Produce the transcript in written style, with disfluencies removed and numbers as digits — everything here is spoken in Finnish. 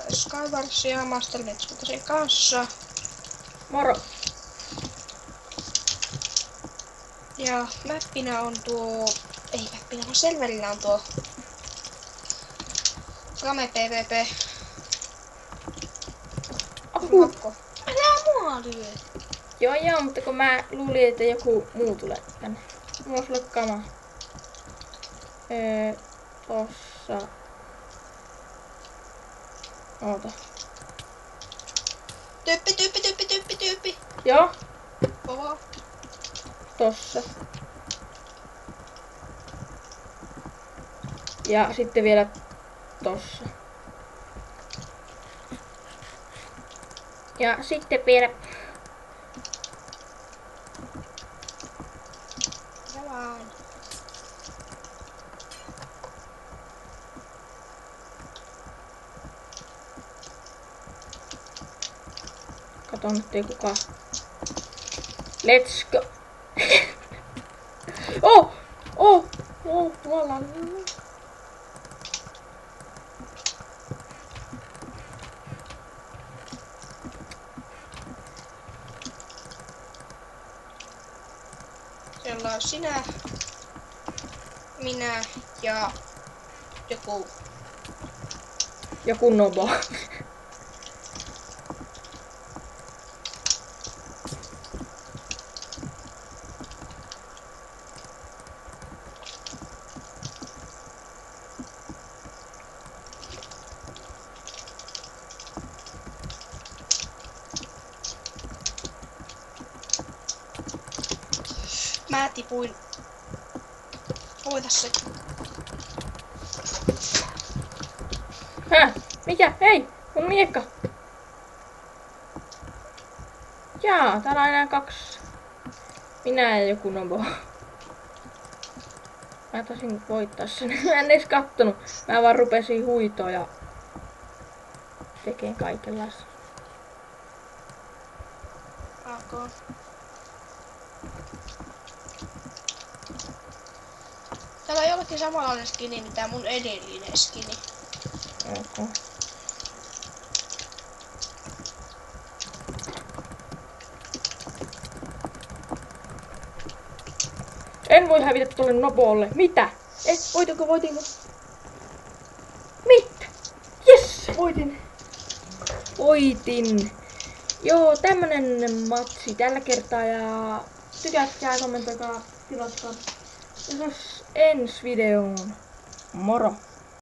Skywarsia Master Metsukotasen kanssa. Moro! Ja mappina on tuo... Ei mappina, vaan serverillä on tuo... Game PvP. Hakko. Älä mua lyö! Joo, mutta kun mä luulin, että joku muu tulee tänne. Mulla on sulle kama. Tossa. Oota. Tyyppi. Joo, Kova. tossa. Ja sitten vielä tossa. Ja sitten vielä... Jalan. Kato nyt ei kukaan. Let's go! Tuolla. Siellä on sinä, minä ja joku. Joku nobo. Mä tipuin. Voita se. Häh? Mikä? Hei! Mun miekka! Jaa, täällä on enää 2. Minä ja joku nobo. Mä taisin voittaa sen. Mä en edes kattonut. Mä vaan rupesin huitoa ja tekeen kaikenlaista. AK. Täällä on jollakin samanlainen skini mitä mun edellinen skini. Okay. En voi hävitä tuolle nobolle. Mitä? Voitinko? Mitä? Yes! Voitin! Joo, tämmönen matsi tällä kertaa ja tykätkää, kommentoikaa, tilatkaa. Ja ensi videoon. Moro!